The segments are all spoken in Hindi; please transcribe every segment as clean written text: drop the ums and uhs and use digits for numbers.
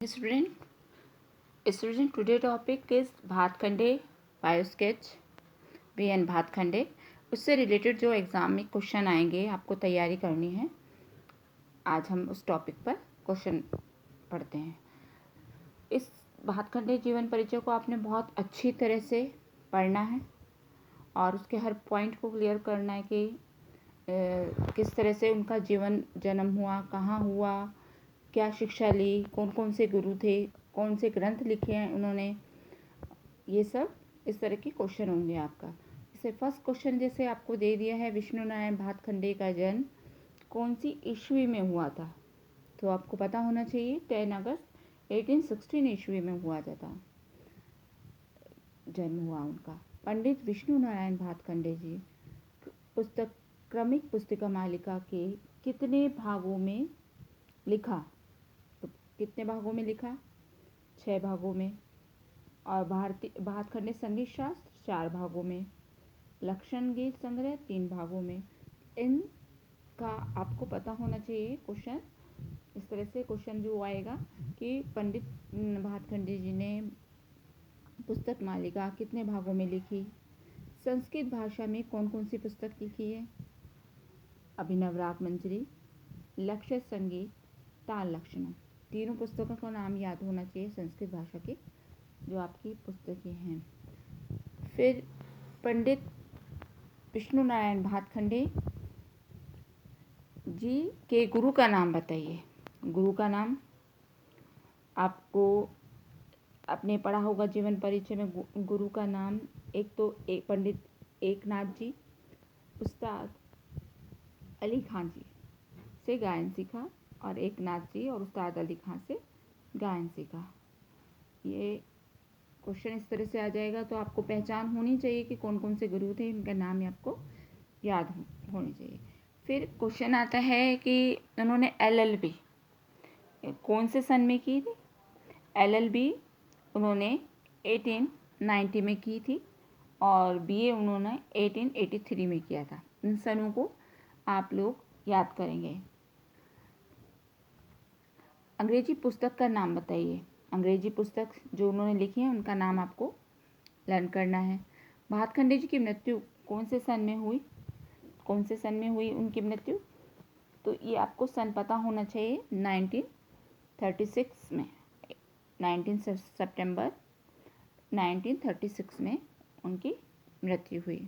Student, today topic is Bhatkhande bio sketch VN Bhatkhande. उससे रिलेटेड जो एग्ज़ाम में क्वेश्चन आएंगे आपको तैयारी करनी है। आज हम उस टॉपिक पर क्वेश्चन पढ़ते हैं। इस भातखंडे जीवन परिचय को आपने बहुत अच्छी तरह से पढ़ना है और उसके हर पॉइंट को क्लियर करना है कि किस तरह से उनका जीवन जन्म हुआ, कहाँ हुआ, क्या शिक्षा ली, कौन कौन से गुरु थे, कौन से ग्रंथ लिखे हैं उन्होंने, ये सब इस तरह के क्वेश्चन होंगे आपका। जैसे फर्स्ट क्वेश्चन जैसे आपको दे दिया है, विष्णु नारायण भातखंडे का जन्म कौन सी ईस्वी में हुआ था, तो आपको पता होना चाहिए 10 अगस्त 1816 ईस्वी में हुआ था जन्म हुआ उनका। पंडित विष्णु नारायण भातखंडे जी पुस्तक क्रमिक पुस्तिका मालिका के कितने भागों में लिखा, तो कितने भागों में लिखा, 6 भागों में। और भारतीय भातखंडे संगीत शास्त्र 4 भागों में, लक्षण गीत संग्रह 3 भागों में। इनका आपको पता होना चाहिए क्वेश्चन। इस तरह से क्वेश्चन जो आएगा कि पंडित भातखंडे जी ने पुस्तक मालिका कितने भागों में लिखी, संस्कृत भाषा में कौन कौन सी पुस्तक लिखी है, अभिनव राग मंजरी, लक्ष्य संगीत, ताल लक्षणम, तीनों पुस्तकों का नाम याद होना चाहिए संस्कृत भाषा की जो आपकी पुस्तकें हैं। फिर पंडित विष्णु नारायण भातखंडे जी के गुरु का नाम बताइए। गुरु का नाम आपको आपने पढ़ा होगा जीवन परिचय में। गुरु का नाम एक तो पंडित एकनाथ जी, उस्ताद अली खां जी से गायन सीखा, और एकनाथ जी और उस्ताद अली खां से गायन सीखा। ये क्वेश्चन इस तरह से आ जाएगा, तो आपको पहचान होनी चाहिए कि कौन कौन से गुरु थे, इनका नाम आपको याद होनी चाहिए। फिर क्वेश्चन आता है कि उन्होंने LLB कौन से सन में की थी। LLB उन्होंने 1890 में की थी और BA उन्होंने 1883 में किया था। इन सनों को आप लोग याद करेंगे। अंग्रेजी पुस्तक का नाम बताइए। अंग्रेजी पुस्तक जो उन्होंने लिखी है उनका नाम आपको लर्न करना है। भातखंडे जी की मृत्यु कौन से सन में हुई, कौन से सन में हुई उनकी मृत्यु, तो ये आपको सन पता होना चाहिए। 1936 में, 19 सितंबर 1936 में उनकी मृत्यु हुई।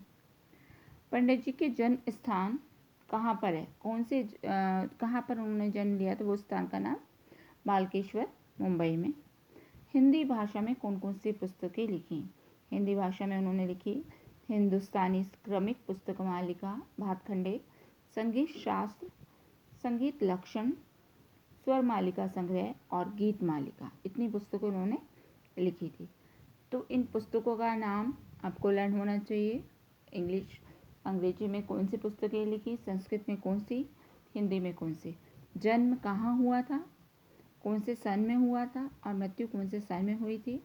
पंडित जी के जन्म स्थान कहाँ पर है, कौन से कहाँ पर उन्होंने जन्म लिया, तो वो स्थान का नाम बालकेश्वर, मुंबई में। हिंदी भाषा में कौन कौन सी पुस्तकें लिखी। हिंदी भाषा में उन्होंने लिखी हिंदुस्तानी क्रमिक पुस्तक मालिका, भातखंडे, संगीत शास्त्र, संगीत लक्षण, स्वर मालिका संग्रह और गीत मालिका। इतनी पुस्तकें उन्होंने लिखी थी। तो इन पुस्तकों का नाम आपको लर्न होना चाहिए। अंग्रेजी में कौन सी पुस्तकें लिखी, संस्कृत में कौन सी, हिंदी में कौन सी, जन्म कहाँ हुआ था, कौन से सन में हुआ था, और मृत्यु कौन से सन में हुई थी,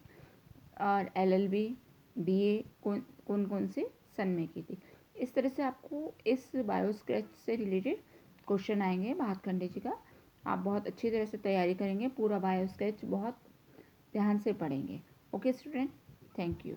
और LLB BA कौन कौन से सन में की थी। इस तरह से आपको इस बायो स्केच से रिलेटेड क्वेश्चन आएंगे भातखंडे जी का। आप बहुत अच्छी तरह से तैयारी करेंगे, पूरा बायो स्केच बहुत ध्यान से पढ़ेंगे। Okay student, thank you.